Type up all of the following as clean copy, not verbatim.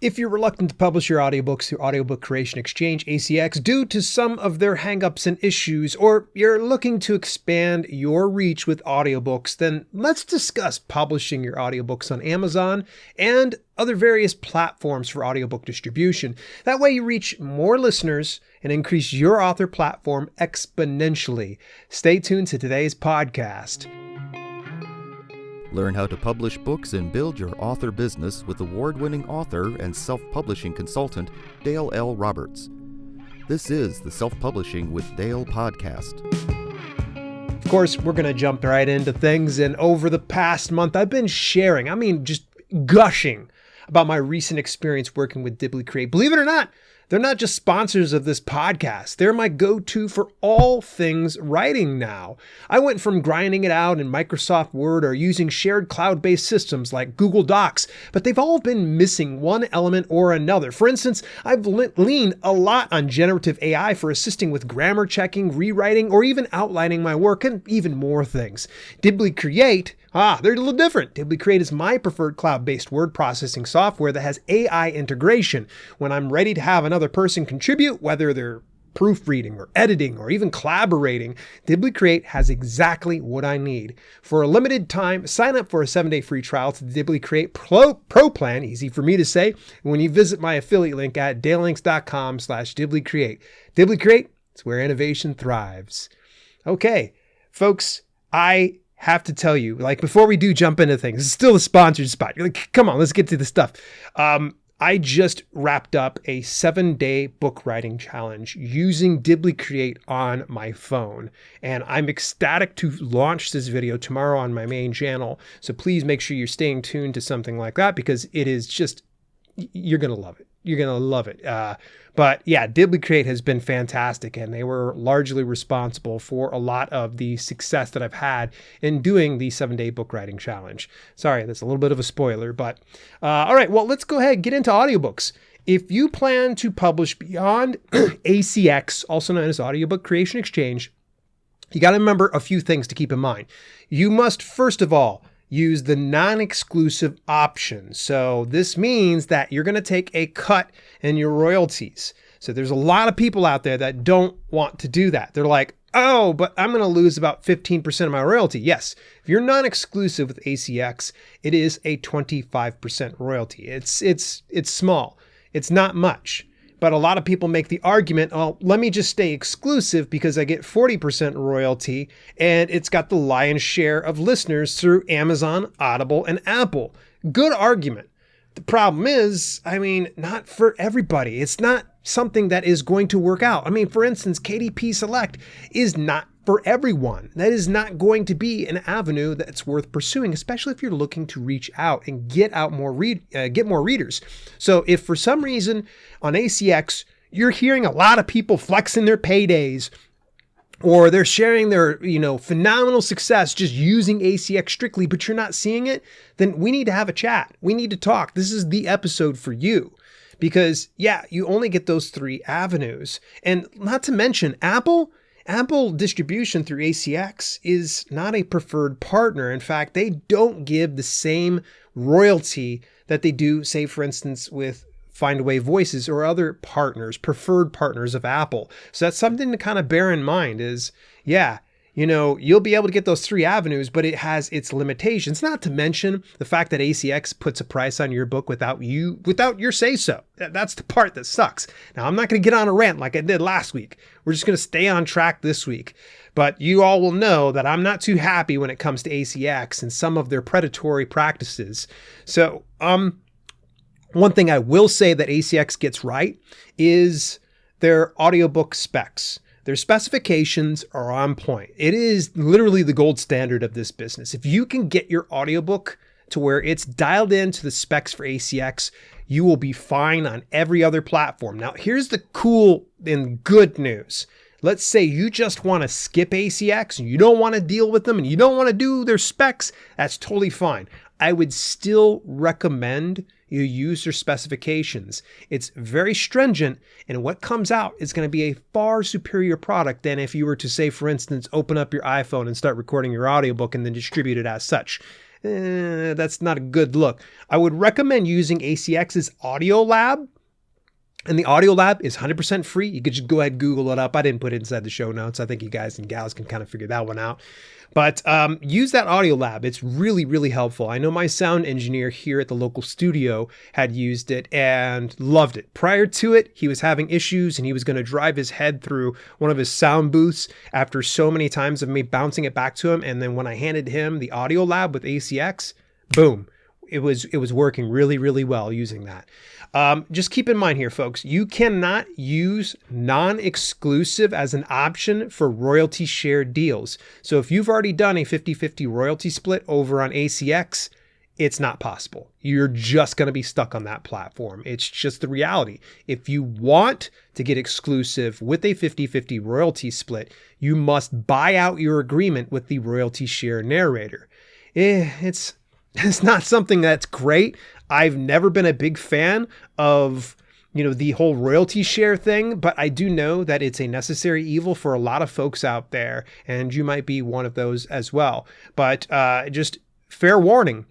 If you're reluctant to publish your audiobooks through Audiobook Creation Exchange, ACX, due to some of their hangups and issues, or you're looking to expand your reach with audiobooks, then let's discuss publishing your audiobooks on Amazon and other various platforms for audiobook distribution. That way you reach more listeners and increase your author platform exponentially. Stay tuned to today's podcast. Learn how to publish books and build your author business with award-winning author and self-publishing consultant Dale L. Roberts. This is the Self-Publishing with Dale podcast. Of course, we're going to jump right into things. And over the past month, I've been sharing, just gushing about my recent experience working with DBL Create. Believe it or not, they're not just sponsors of this podcast. They're my go-to for all things writing now. I went from grinding it out in Microsoft Word or using shared cloud-based systems like Google Docs, but they've all been missing one element or another. For instance, I've leaned a lot on generative AI for assisting with grammar checking, rewriting, or even outlining my work, and even more things. DBL Create, they're a little different. DBL Create is my preferred cloud-based word processing software that has AI integration. When I'm ready to have another person contribute, whether they're proofreading or editing or even collaborating, DBL Create has exactly what I need. For a limited time, sign up for a 7-day free trial to the DBL Create Pro plan, easy for me to say, when you visit my affiliate link at dalelinks.com/DBL Create. DBL Create, it's where innovation thrives. Okay, folks, I have to tell you, before we do jump into things, it's still a sponsored spot. You're like, come on, let's get to the stuff. I just wrapped up a 7-day book writing challenge using DBL Create on my phone. And I'm ecstatic to launch this video tomorrow on my main channel. So please make sure you're staying tuned to something like that, because it is just, you're going to love it. You're going to love it. But yeah, DBL Create has been fantastic, and they were largely responsible for a lot of the success that I've had in doing the 7-day book writing challenge. Sorry, that's a little bit of a spoiler, but all right, well, let's go ahead and get into audiobooks. If you plan to publish beyond ACX, also known as Audiobook Creation Exchange, you got to remember a few things to keep in mind. You must, first of all, use the non-exclusive option. So this means that you're going to take a cut in your royalties. So there's a lot of people out there that don't want to do that. They're like, oh, but I'm going to lose about 15% of my royalty. Yes, if you're non-exclusive with ACX, it is a 25% royalty. It's small. It's not much. But a lot of people make the argument, oh, let me just stay exclusive because I get 40% royalty and it's got the lion's share of listeners through Amazon, Audible, and Apple. Good argument. The problem is, not for everybody. It's not something that is going to work out. For instance, KDP Select is not for everyone. That is not going to be an avenue that's worth pursuing, especially if you're looking to reach out and get more readers. So if for some reason on ACX, you're hearing a lot of people flexing their paydays, or they're sharing their, phenomenal success just using ACX strictly, but you're not seeing it, then we need to have a chat. We need to talk. This is the episode for you. Because, yeah, you only get those 3 avenues. And not to mention, Apple distribution through ACX is not a preferred partner. In fact, they don't give the same royalty that they do, say, for instance, with Findaway Voices or other partners, preferred partners of Apple. So that's something to kind of bear in mind is, you'll be able to get those 3 avenues, but it has its limitations, not to mention the fact that ACX puts a price on your book without your say-so. That's the part that sucks. Now, I'm not going to get on a rant like I did last week. We're just going to stay on track this week. But you all will know that I'm not too happy when it comes to ACX and some of their predatory practices. So, one thing I will say that ACX gets right is their audiobook specs. Their specifications are on point. It is literally the gold standard of this business. If you can get your audiobook to where it's dialed into the specs for ACX, you will be fine on every other platform. Now, here's the cool and good news. Let's say you just want to skip ACX and you don't want to deal with them and you don't want to do their specs. That's totally fine. I would still recommend you use their specifications. It's very stringent, and what comes out is going to be a far superior product than if you were to, say, for instance, open up your iPhone and start recording your audiobook and then distribute it as such. that's not a good look. I would recommend using ACX's Audio Lab. And the Audio Lab is 100% free. You could just go ahead and Google it up. I didn't put it inside the show notes. I think you guys and gals can kind of figure that one out. But use that Audio Lab. It's really, really helpful. I know my sound engineer here at the local studio had used it and loved it. Prior to it, he was having issues and he was going to drive his head through one of his sound booths after so many times of me bouncing it back to him. And then when I handed him the Audio Lab with ACX, boom. It was working really, really well using that. Just keep in mind here, folks, you cannot use non-exclusive as an option for royalty share deals. So if you've already done a 50-50 royalty split over on ACX, it's not possible. You're just going to be stuck on that platform. It's just the reality. If you want to get exclusive with a 50-50 royalty split, you must buy out your agreement with the royalty share narrator. It's not something that's great. I've never been a big fan of, the whole royalty share thing, but I do know that it's a necessary evil for a lot of folks out there, and you might be one of those as well. But just fair warning,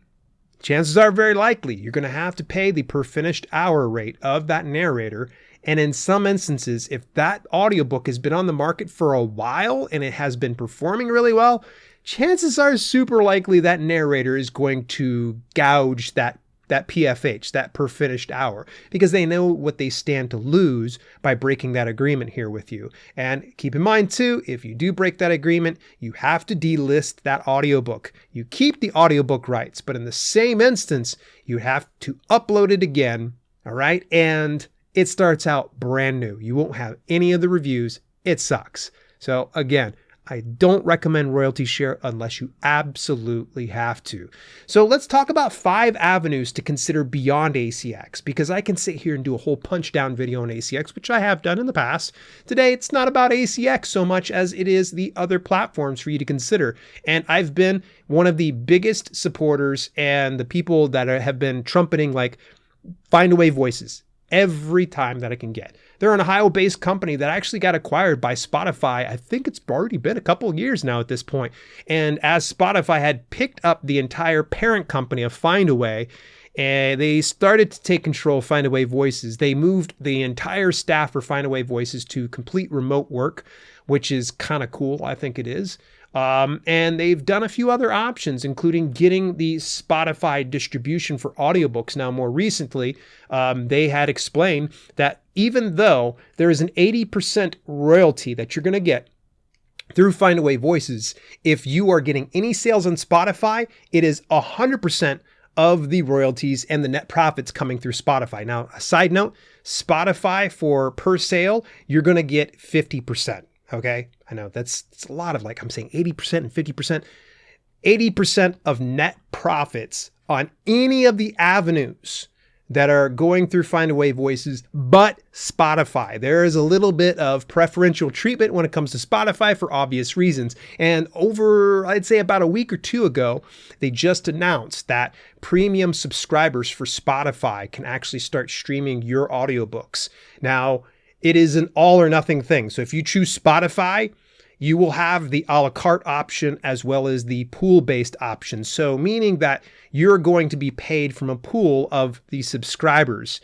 chances are very likely you're going to have to pay the per finished hour rate of that narrator. And in some instances, if that audiobook has been on the market for a while and it has been performing really well, chances are super likely that narrator is going to gouge that PFH, that per finished hour, because they know what they stand to lose by breaking that agreement here with you. And keep in mind too, if you do break that agreement, you have to delist that audiobook. You keep the audiobook rights, but in the same instance, you have to upload it again, all right? And it starts out brand new. You won't have any of the reviews. It sucks. So again, I don't recommend royalty share unless you absolutely have to. So let's talk about 5 avenues to consider beyond ACX, because I can sit here and do a whole punch down video on ACX, which I have done in the past. Today, it's not about ACX so much as it is the other platforms for you to consider. And I've been one of the biggest supporters and the people that have been trumpeting like Findaway Voices every time that I can get. They're an Ohio-based company that actually got acquired by Spotify. I think it's already been a couple of years now at this point. And as Spotify had picked up the entire parent company of Findaway, and they started to take control of Findaway Voices. They moved the entire staff for Findaway Voices to complete remote work, which is kind of cool. I think it is. And they've done a few other options, including getting the Spotify distribution for audiobooks. Now, more recently, they had explained that even though there is an 80% royalty that you're going to get through Findaway Voices, if you are getting any sales on Spotify, it is 100% of the royalties and the net profits coming through Spotify. Now, a side note, Spotify for per sale, you're going to get 50%. Okay. I know it's a lot of I'm saying 80% and 50%, 80% of net profits on any of the avenues that are going through Findaway Voices, but Spotify. There is a little bit of preferential treatment when it comes to Spotify for obvious reasons. And over, I'd say about a week or two ago, they just announced that premium subscribers for Spotify can actually start streaming your audiobooks. Now, it is an all or nothing thing. So if you choose Spotify, you will have the a la carte option as well as the pool-based option. So meaning that you're going to be paid from a pool of the subscribers.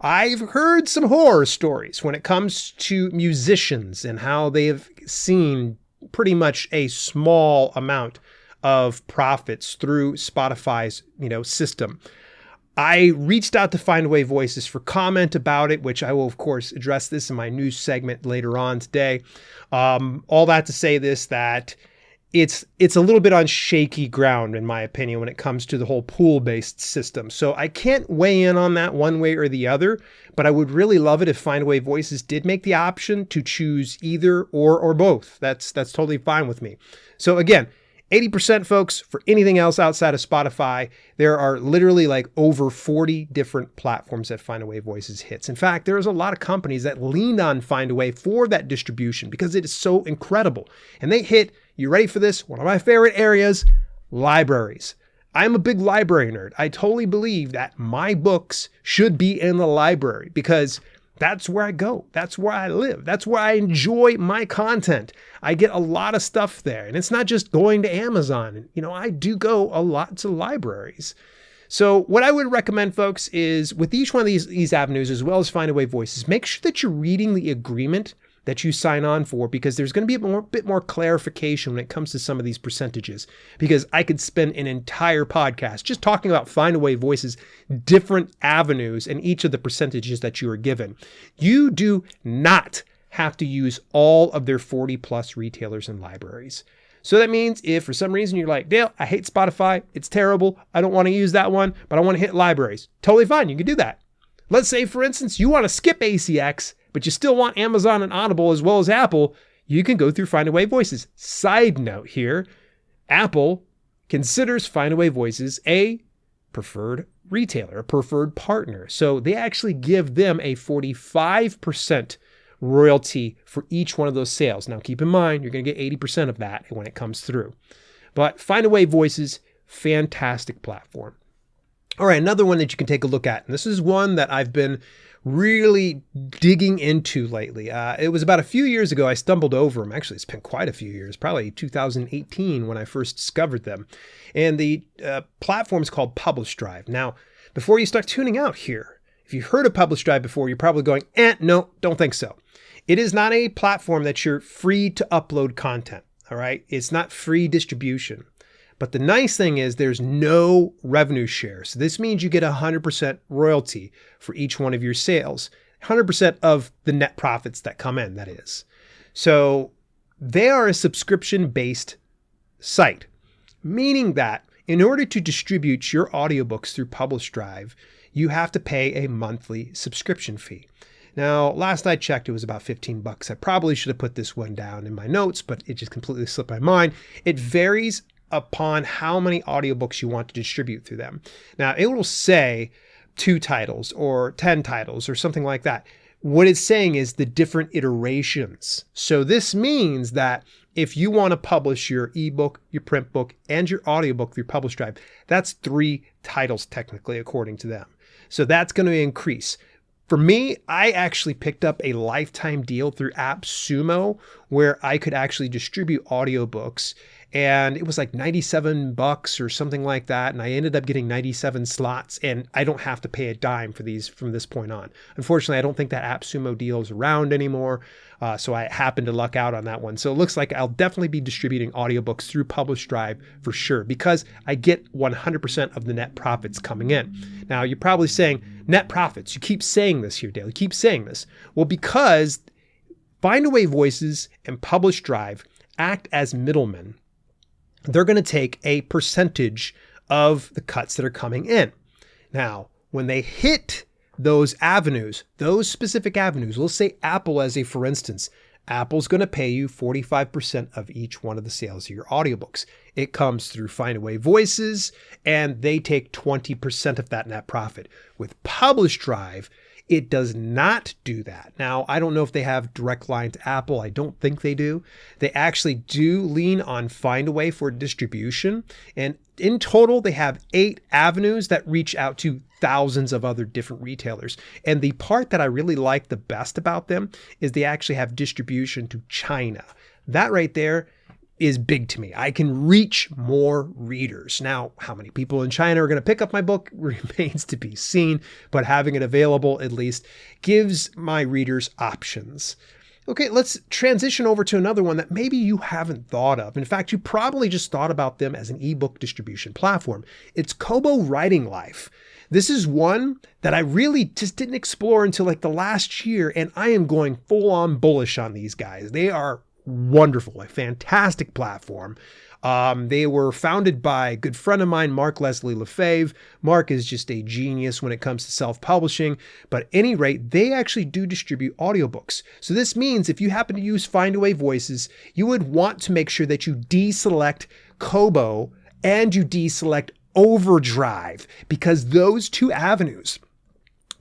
I've heard some horror stories when it comes to musicians and how they have seen pretty much a small amount of profits through Spotify's, system. I reached out to Findaway Voices for comment about it, which I will, of course, address this in my news segment later on today. All that to say this, that it's a little bit on shaky ground, in my opinion, when it comes to the whole pool-based system. So I can't weigh in on that one way or the other, but I would really love it if Findaway Voices did make the option to choose either or both. That's totally fine with me. So again, 80%, folks, for anything else outside of Spotify. There are literally over 40 different platforms that Findaway Voices hits. In fact, there's a lot of companies that leaned on Findaway for that distribution because it is so incredible. And they hit, you ready for this? One of my favorite areas, libraries. I'm a big library nerd. I totally believe that my books should be in the library because That's where I go. That's where I live. That's where I enjoy my content. I get a lot of stuff there. And it's not just going to Amazon. I do go a lot to libraries. So what I would recommend, folks, is with each one of these avenues, as well as Findaway Voices, make sure that you're reading the agreement that you sign on for, because there's going to be a bit more clarification when it comes to some of these percentages, because I could spend an entire podcast just talking about Findaway Voices, different avenues, and each of the percentages that you are given. You do not have to use all of their 40 plus retailers and libraries. So that means if for some reason you're like, Dale, I hate Spotify, it's terrible, I don't want to use that one, but I want to hit libraries, totally fine, you can do that. Let's say, for instance, you want to skip ACX, but you still want Amazon and Audible as well as Apple, you can go through Findaway Voices. Side note here, Apple considers Findaway Voices a preferred retailer, a preferred partner. So they actually give them a 45% royalty for each one of those sales. Now keep in mind, you're going to get 80% of that when it comes through. But Findaway Voices, fantastic platform. All right, another one that you can take a look at, and this is one that I've been really digging into lately. It was about a few years ago I stumbled over them. Actually, it's been quite a few years, probably 2018 when I first discovered them. And the platform is called PublishDrive. Now, before you start tuning out here, if you've heard of PublishDrive before, you're probably going, no, don't think so. It is not a platform that you're free to upload content, all right? It's not free distribution. But the nice thing is there's no revenue share. So this means you get 100% royalty for each one of your sales, 100% of the net profits that come in, that is. So they are a subscription-based site, meaning that in order to distribute your audiobooks through PublishDrive, you have to pay a monthly subscription fee. Now, last I checked, it was about $15. I probably should have put this one down in my notes, but it just completely slipped my mind. It varies upon how many audiobooks you want to distribute through them. Now, it will say 2 titles or 10 titles or something like that. What it's saying is the different iterations. So this means that if you want to publish your ebook, your print book, and your audiobook through PublishDrive, that's 3 titles technically, according to them. So that's going to increase. For me, I actually picked up a lifetime deal through AppSumo where I could actually distribute audiobooks, and it was like $97 or something like that. And I ended up getting 97 slots, and I don't have to pay a dime for these from this point on. Unfortunately, I don't think that AppSumo deal is around anymore. So I happened to luck out on that one. So it looks like I'll definitely be distributing audiobooks through PublishDrive for sure, because I get 100% of the net profits coming in. Now, you're probably saying, net profits, you keep saying this here, Dale, you keep saying this. Well, because Findaway Voices and PublishDrive act as middlemen, they're going to take a percentage of the cuts that are coming in. Now, when they hit those avenues, those specific avenues, let's say Apple as a for instance, Apple's going to pay you 45% of each one of the sales of your audiobooks. It comes through Findaway Voices, and they take 20% of that net profit. With PublishDrive, it does not do that. Now, I don't know if they have direct line to Apple. I don't think they do. They actually do lean on Findaway for distribution. And in total, they have 8 avenues that reach out to thousands of other different retailers. And the part that I really like the best about them is they actually have distribution to China. That right there is big to me. I can reach more readers. Now, how many people in China are going to pick up my book remains to be seen, but having it available at least gives my readers options. Okay, let's transition over to another one that maybe you haven't thought of. In fact, you probably just thought about them as an ebook distribution platform. It's Kobo Writing Life. This is one that I really just didn't explore until like the last year, and I am going full on bullish on these guys. They are wonderful, a fantastic platform. They were founded by a good friend of mine, Mark Leslie Lefebvre. Mark is just a genius when it comes to self-publishing, but at any rate, they actually do distribute audiobooks. So this means if you happen to use Findaway Voices, you would want to make sure that you deselect Kobo and you deselect Overdrive, because those 2 avenues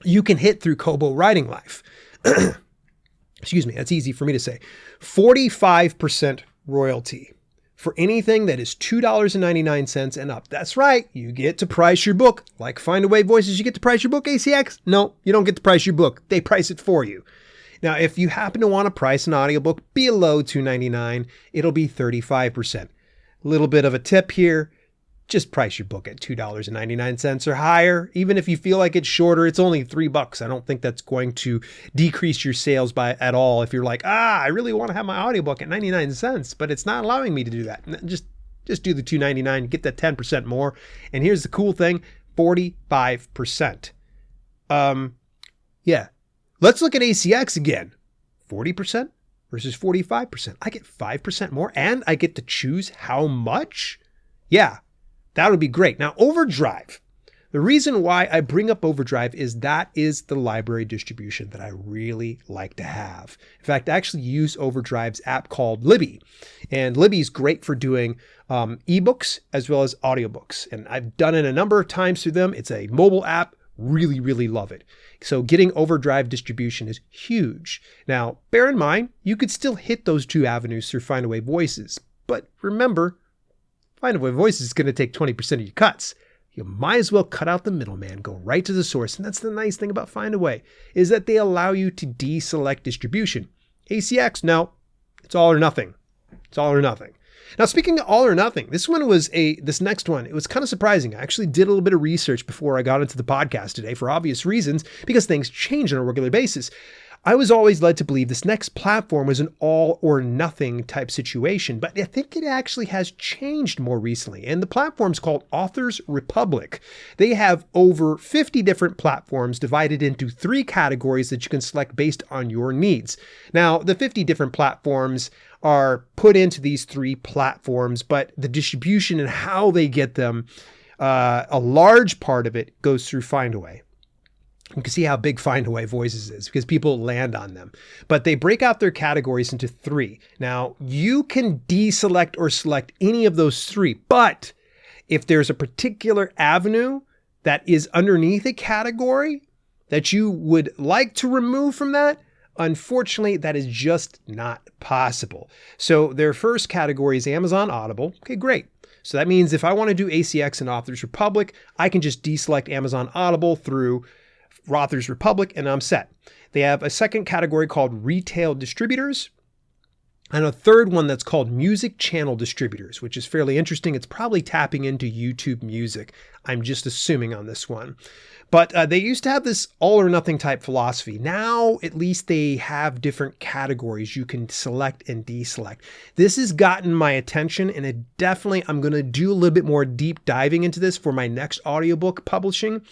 you can hit through Kobo Writing Life. Excuse me, that's easy for me to say. 45% royalty for anything that is $2.99 and up. That's right, you get to price your book. Like Findaway Voices, you get to price your book, ACX? No, you don't get to price your book. They price it for you. Now, if you happen to want to price an audiobook below $2.99, it'll be 35%. A little bit of a tip here. Just price your book at $2.99 or higher. Even if you feel like it's shorter, it's only $3. I don't think that's going to decrease your sales by at all. If you're like, I really want to have my audiobook at 99 cents, but it's not allowing me to do that. Just do the $2.99, get that 10% more. And here's the cool thing, 45%. Yeah. Let's look at ACX again. 40% versus 45%. I get 5% more and I get to choose how much? Yeah. That would be great. Now, Overdrive. The reason why I bring up Overdrive is that is the library distribution that I really like to have. In fact, I actually use Overdrive's app called Libby. And Libby is great for doing ebooks as well as audiobooks. And I've done it a number of times through them. It's a mobile app. Really, really love it. So getting Overdrive distribution is huge. Now, bear in mind, you could still hit those two avenues through Findaway Voices. But remember, Findaway Voices is going to take 20% of your cuts. You might as well cut out the middleman, go right to the source. And that's the nice thing about Findaway, is that they allow you to deselect distribution. ACX, no, it's all or nothing. It's all or nothing. Now, speaking of all or nothing, this next one, it was kind of surprising. I actually did a little bit of research before I got into the podcast today for obvious reasons, because things change on a regular basis. I was always led to believe this next platform was an all or nothing type situation, but I think it actually has changed more recently. And the platform's called Authors Republic. They have over 50 different platforms divided into 3 categories that you can select based on your needs. Now, the 50 different platforms are put into these 3 platforms, but the distribution and how they get them, a large part of it goes through Findaway. You can see how big Findaway Voices is because people land on them. But they break out their categories into 3. Now, you can deselect or select any of those 3, but if there's a particular avenue that is underneath a category that you would like to remove from that, unfortunately, that is just not possible. So their first category is Amazon Audible. Okay, great. So that means if I want to do ACX and Authors Republic, I can just deselect Amazon Audible through Authors Republic, and I'm set. They have a second category called Retail Distributors, and a third one that's called Music Channel Distributors, which is fairly interesting. It's probably tapping into YouTube Music, I'm just assuming on this one. But they used to have this all or nothing type philosophy. Now, at least they have different categories you can select and deselect. This has gotten my attention, and I'm going to do a little bit more deep diving into this for my next audiobook publication,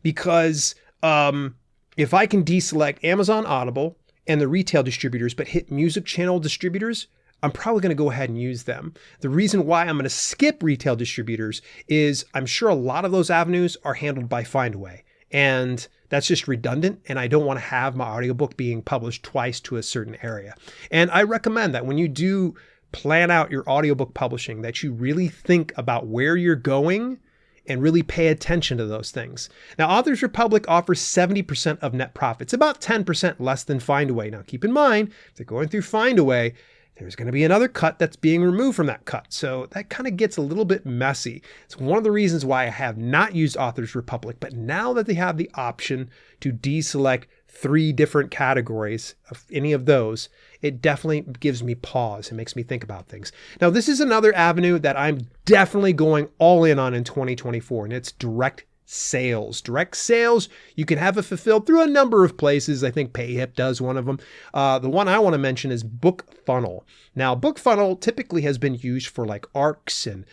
because if I can deselect Amazon Audible and the retail distributors, but hit music channel distributors, I'm probably going to go ahead and use them. The reason why I'm going to skip retail distributors is I'm sure a lot of those avenues are handled by Findaway, and that's just redundant, and I don't want to have my audiobook being published twice to a certain area. And I recommend that when you do plan out your audiobook publishing, that you really think about where you're going and really pay attention to those things. Now, Authors Republic offers 70% of net profits, about 10% less than Findaway. Now, keep in mind, if they're going through Findaway, there's going to be another cut that's being removed from that cut. So that kind of gets a little bit messy. It's one of the reasons why I have not used Authors Republic, but now that they have the option to deselect 3 different categories of any of those, it definitely gives me pause and makes me think about things. Now, this is another avenue that I'm definitely going all in on in 2024, and it's direct sales. Direct sales, you can have it fulfilled through a number of places. I think PayHip does one of them. The one I want to mention is BookFunnel. Now, BookFunnel typically has been used for like ARCs and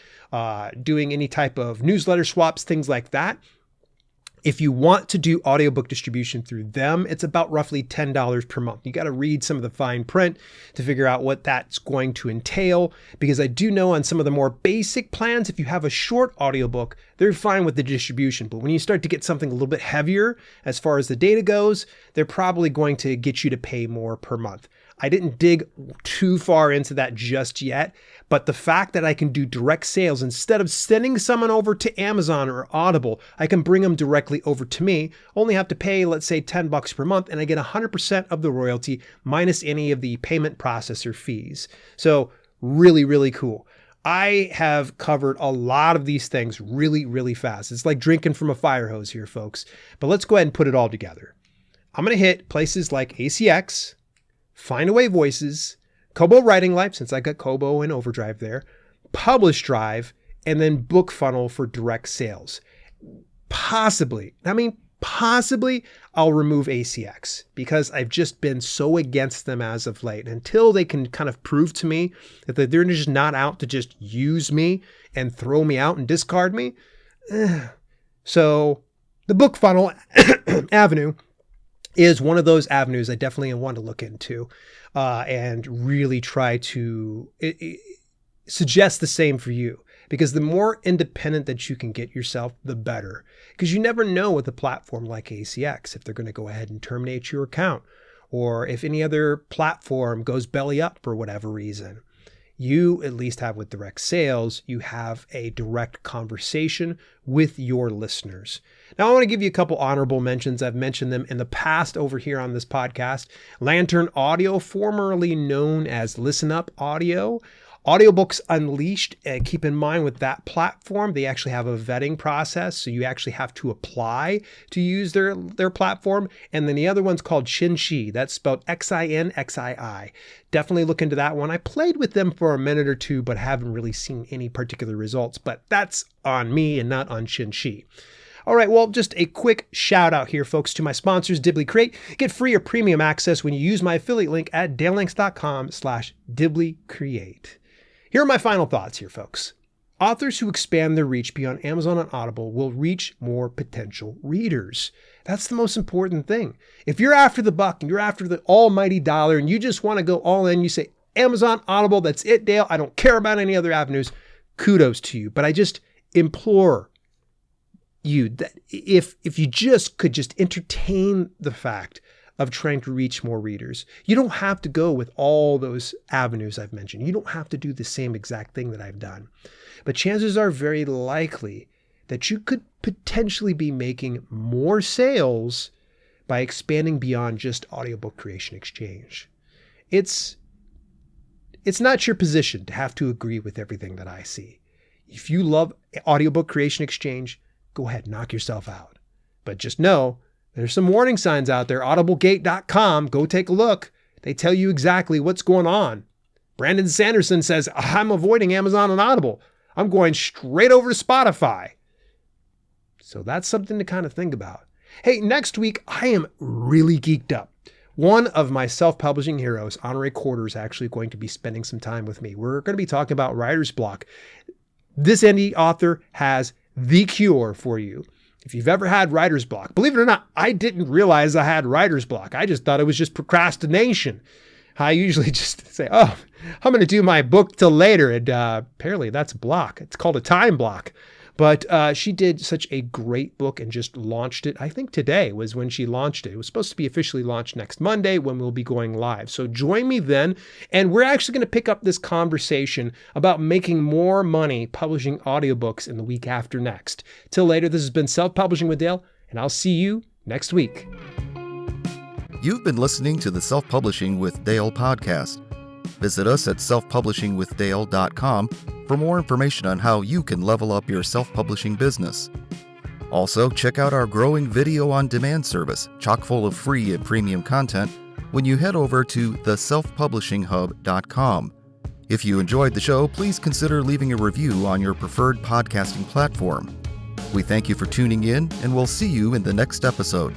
doing any type of newsletter swaps, things like that. If you want to do audiobook distribution through them, it's about roughly $10 per month. You got to read some of the fine print to figure out what that's going to entail, because I do know on some of the more basic plans, if you have a short audiobook, they're fine with the distribution. But when you start to get something a little bit heavier as far as the data goes, they're probably going to get you to pay more per month. I didn't dig too far into that just yet, but the fact that I can do direct sales, instead of sending someone over to Amazon or Audible, I can bring them directly over to me, only have to pay, let's say $10 per month, and I get 100% of the royalty minus any of the payment processor fees. So really, really cool. I have covered a lot of these things really, really fast. It's like drinking from a fire hose here, folks. But let's go ahead and put it all together. I'm going to hit places like ACX, Findaway Voices, Kobo Writing Life, since I got Kobo and Overdrive there, PublishDrive, and then BookFunnel for direct sales. Possibly I'll remove ACX because I've just been so against them as of late. Until they can kind of prove to me that they're just not out to just use me and throw me out and discard me. So the BookFunnel avenue is one of those avenues I definitely want to look into and really try to suggest the same for you. Because the more independent that you can get yourself, the better. Because you never know with a platform like ACX if they're going to go ahead and terminate your account, or if any other platform goes belly up for whatever reason. You at least have with direct sales, you have a direct conversation with your listeners. Now, I want to give you a couple honorable mentions. I've mentioned them in the past over here on this podcast. Lantern Audio, formerly known as Listen Up Audio. Audiobooks Unleashed, keep in mind with that platform, they actually have a vetting process. So you actually have to apply to use their platform. And then the other one's called Xinxi. That's spelled Xinxii. Definitely look into that one. I played with them for a minute or two, but haven't really seen any particular results. But that's on me and not on Xinxi. All right, well, just a quick shout out here, folks, to my sponsors, DBL Create. Get free or premium access when you use my affiliate link at dalelinks.com/DBL Create. Here are my final thoughts here, folks. Authors who expand their reach beyond Amazon and Audible will reach more potential readers. That's the most important thing. If you're after the buck and you're after the almighty dollar and you just want to go all in, you say, Amazon, Audible, that's it, Dale. I don't care about any other avenues. Kudos to you. But I just implore you that if you just could just entertain the fact of trying to reach more readers. You don't have to go with all those avenues I've mentioned. You don't have to do the same exact thing that I've done. But chances are very likely that you could potentially be making more sales by expanding beyond just Audiobook Creation Exchange. It's not your position to have to agree with everything that I see. If you love Audiobook Creation Exchange, go ahead, knock yourself out. But just know, there's some warning signs out there. Audiblegate.com. Go take a look. They tell you exactly what's going on. Brandon Sanderson says, I'm avoiding Amazon and Audible. I'm going straight over to Spotify. So that's something to kind of think about. Hey, next week, I am really geeked up. One of my self-publishing heroes, Honorary Quarter, is actually going to be spending some time with me. We're going to be talking about writer's block. This indie author has the cure for you. If you've ever had writer's block, believe it or not, I didn't realize I had writer's block. I just thought it was just procrastination. I usually just say, oh, I'm going to do my book till later. And apparently that's a block. It's called a time block. But she did such a great book and just launched it. I think today was when she launched it. It was supposed to be officially launched next Monday when we'll be going live. So join me then. And we're actually going to pick up this conversation about making more money publishing audiobooks in the week after next. Till later, this has been Self-Publishing with Dale, and I'll see you next week. You've been listening to the Self-Publishing with Dale podcast. Visit us at selfpublishingwithdale.com for more information on how you can level up your self-publishing business. Also, check out our growing video-on-demand service, chock full of free and premium content, when you head over to theselfpublishinghub.com. If you enjoyed the show, please consider leaving a review on your preferred podcasting platform. We thank you for tuning in, and we'll see you in the next episode.